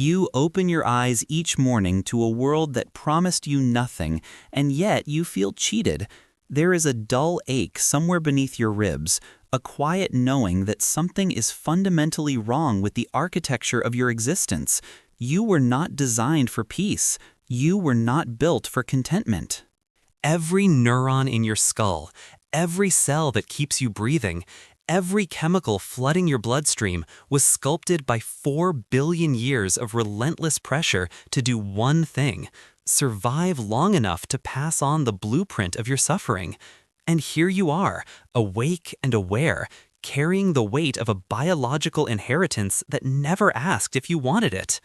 You open your eyes each morning to a world that promised you nothing, and yet you feel cheated. There is a dull ache somewhere beneath your ribs, a quiet knowing that something is fundamentally wrong with the architecture of your existence. You were not designed for peace. You were not built for contentment. Every neuron in your skull, every cell that keeps you breathing, every chemical flooding your bloodstream was sculpted by 4 billion years of relentless pressure to do one thing: survive long enough to pass on the blueprint of your suffering. And here you are, awake and aware, carrying the weight of a biological inheritance that never asked if you wanted it.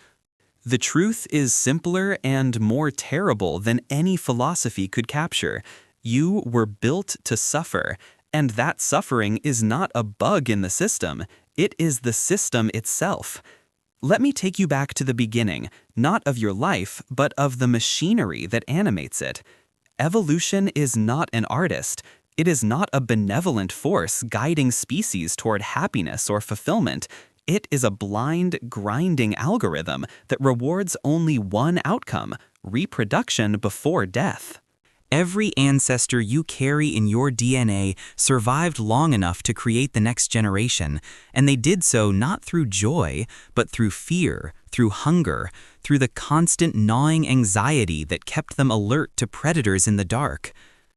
The truth is simpler and more terrible than any philosophy could capture. You were built to suffer, and that suffering is not a bug in the system. It is the system itself. Let me take you back to the beginning, not of your life, but of the machinery that animates it. Evolution is not an artist. It is not a benevolent force guiding species toward happiness or fulfillment. It is a blind, grinding algorithm that rewards only one outcome: reproduction before death. Every ancestor you carry in your DNA survived long enough to create the next generation, and they did so not through joy, but through fear, through hunger, through the constant gnawing anxiety that kept them alert to predators in the dark.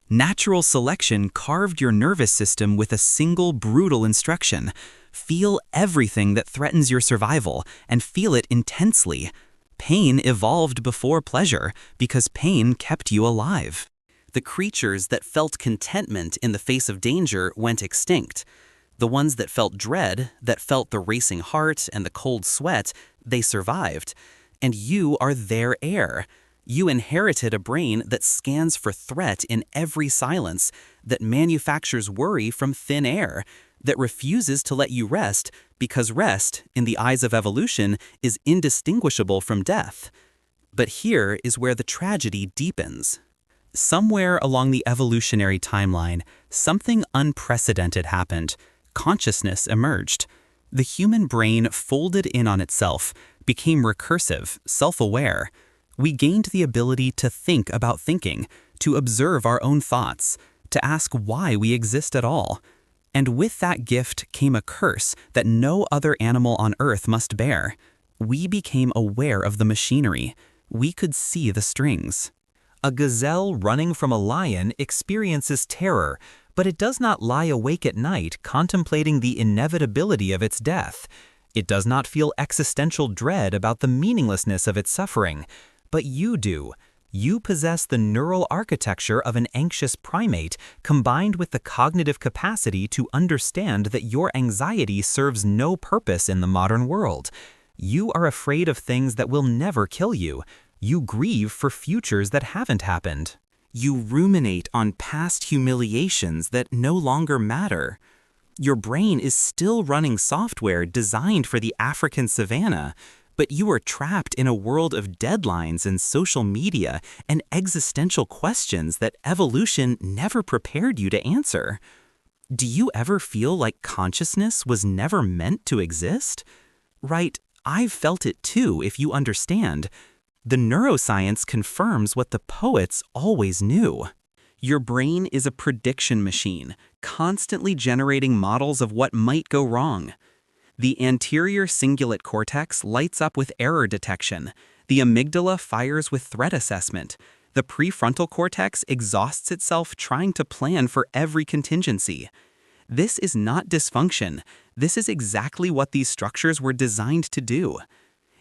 Natural selection carved your nervous system with a single brutal instruction: feel everything that threatens your survival, and feel it intensely. Pain evolved before pleasure because pain kept you alive. The creatures that felt contentment in the face of danger went extinct. The ones that felt dread, that felt the racing heart and the cold sweat, they survived. And you are their heir. You inherited a brain that scans for threat in every silence, that manufactures worry from thin air, that refuses to let you rest because rest, in the eyes of evolution, is indistinguishable from death. But here is where the tragedy deepens. Somewhere along the evolutionary timeline, something unprecedented happened. Consciousness emerged. The human brain folded in on itself, became recursive, self-aware. We gained the ability to think about thinking, to observe our own thoughts, to ask why we exist at all. And with that gift came a curse that no other animal on Earth must bear. We became aware of the machinery. We could see the strings. A gazelle running from a lion experiences terror, but it does not lie awake at night contemplating the inevitability of its death. It does not feel existential dread about the meaninglessness of its suffering. But you do. You possess the neural architecture of an anxious primate, combined with the cognitive capacity to understand that your anxiety serves no purpose in the modern world. You are afraid of things that will never kill you. You grieve for futures that haven't happened. You ruminate on past humiliations that no longer matter. Your brain is still running software designed for the African savanna, but you are trapped in a world of deadlines and social media and existential questions that evolution never prepared you to answer. Do you ever feel like consciousness was never meant to exist? Right, I've felt it too, if you understand. The neuroscience confirms what the poets always knew. Your brain is a prediction machine, constantly generating models of what might go wrong. The anterior cingulate cortex lights up with error detection. The amygdala fires with threat assessment. The prefrontal cortex exhausts itself trying to plan for every contingency. This is not dysfunction. This is exactly what these structures were designed to do.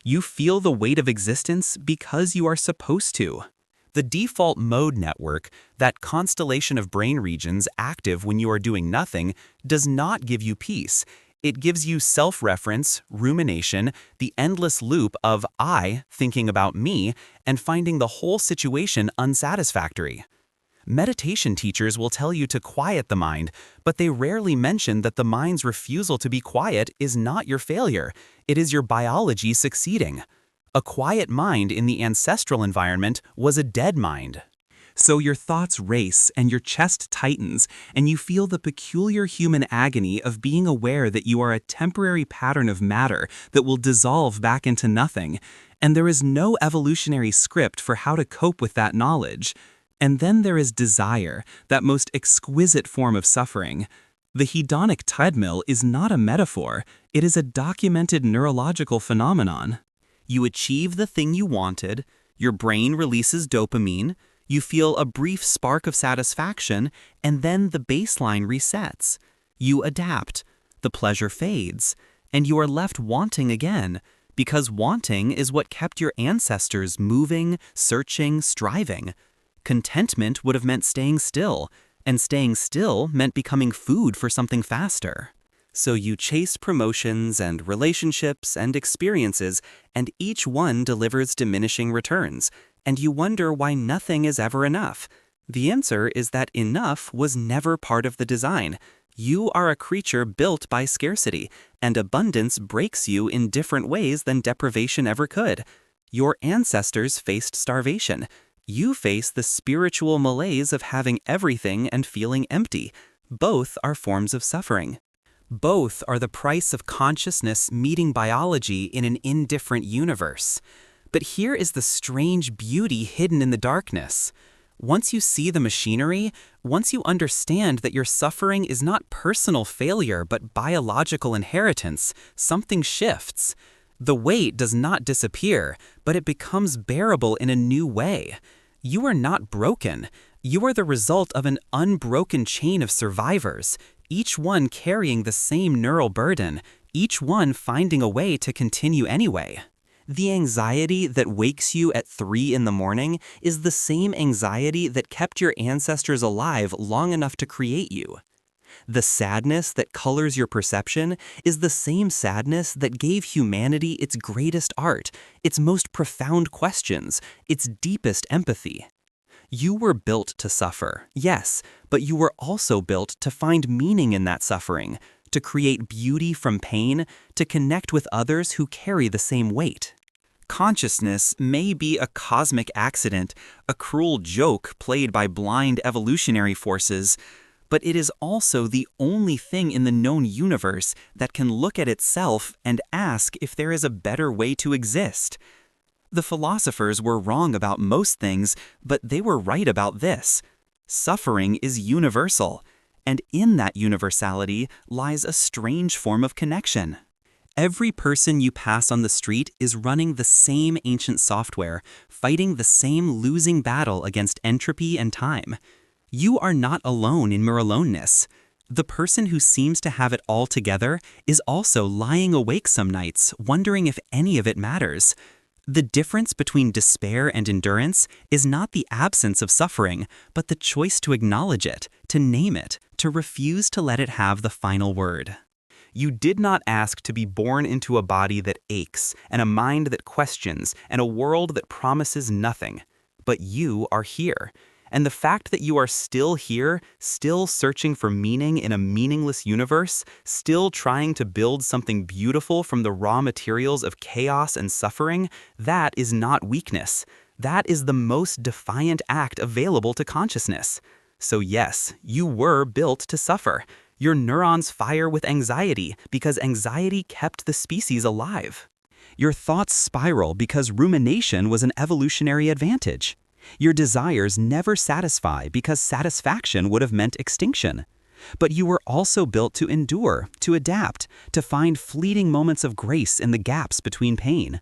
You feel the weight of existence because you are supposed to. The default mode network, that constellation of brain regions active when you are doing nothing, does not give you peace. It gives you self-reference, rumination, the endless loop of I thinking about me and finding the whole situation unsatisfactory. Meditation teachers will tell you to quiet the mind, but they rarely mention that the mind's refusal to be quiet is not your failure. It is your biology succeeding. A quiet mind in the ancestral environment was a dead mind. So your thoughts race and your chest tightens, and you feel the peculiar human agony of being aware that you are a temporary pattern of matter that will dissolve back into nothing, and there is no evolutionary script for how to cope with that knowledge. And then there is desire, that most exquisite form of suffering. The hedonic treadmill is not a metaphor, it is a documented neurological phenomenon. You achieve the thing you wanted, your brain releases dopamine, you feel a brief spark of satisfaction, and then the baseline resets. You adapt, the pleasure fades, and you are left wanting again, because wanting is what kept your ancestors moving, searching, striving. Contentment would have meant staying still, and staying still meant becoming food for something faster. So you chase promotions and relationships and experiences, and each one delivers diminishing returns, and you wonder why nothing is ever enough. The answer is that enough was never part of the design. You are a creature built by scarcity, and abundance breaks you in different ways than deprivation ever could. Your ancestors faced starvation. You face the spiritual malaise of having everything and feeling empty. Both are forms of suffering. Both are the price of consciousness meeting biology in an indifferent universe. But here is the strange beauty hidden in the darkness. Once you see the machinery, once you understand that your suffering is not personal failure but biological inheritance, something shifts. The weight does not disappear, but it becomes bearable in a new way. You are not broken. You are the result of an unbroken chain of survivors, each one carrying the same neural burden, each one finding a way to continue anyway. The anxiety that wakes you at 3 in the morning is the same anxiety that kept your ancestors alive long enough to create you. The sadness that colors your perception is the same sadness that gave humanity its greatest art, its most profound questions, its deepest empathy. You were built to suffer, yes, but you were also built to find meaning in that suffering, to create beauty from pain, to connect with others who carry the same weight. Consciousness may be a cosmic accident, a cruel joke played by blind evolutionary forces, but it is also the only thing in the known universe that can look at itself and ask if there is a better way to exist. The philosophers were wrong about most things, but they were right about this. Suffering is universal, and in that universality lies a strange form of connection. Every person you pass on the street is running the same ancient software, fighting the same losing battle against entropy and time. You are not alone in your aloneness. The person who seems to have it all together is also lying awake some nights, wondering if any of it matters. The difference between despair and endurance is not the absence of suffering, but the choice to acknowledge it, to name it, to refuse to let it have the final word. You did not ask to be born into a body that aches, and a mind that questions, and a world that promises nothing. But you are here. And the fact that you are still here, still searching for meaning in a meaningless universe, still trying to build something beautiful from the raw materials of chaos and suffering, that is not weakness. That is the most defiant act available to consciousness. So yes, you were built to suffer. Your neurons fire with anxiety because anxiety kept the species alive. Your thoughts spiral because rumination was an evolutionary advantage. Your desires never satisfy because satisfaction would have meant extinction. But you were also built to endure, to adapt, to find fleeting moments of grace in the gaps between pain.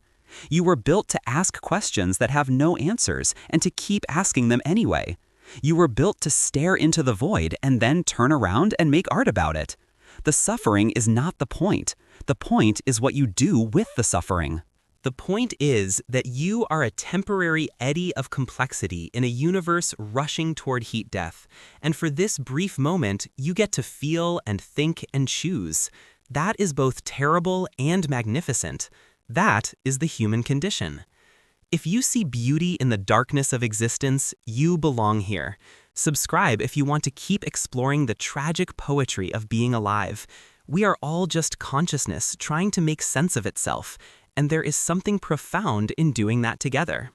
You were built to ask questions that have no answers and to keep asking them anyway. You were built to stare into the void and then turn around and make art about it. The suffering is not the point. The point is what you do with the suffering. The point is that you are a temporary eddy of complexity in a universe rushing toward heat death, and for this brief moment, you get to feel and think and choose. That is both terrible and magnificent. That is the human condition. If you see beauty in the darkness of existence, you belong here. Subscribe if you want to keep exploring the tragic poetry of being alive. We are all just consciousness trying to make sense of itself, and there is something profound in doing that together.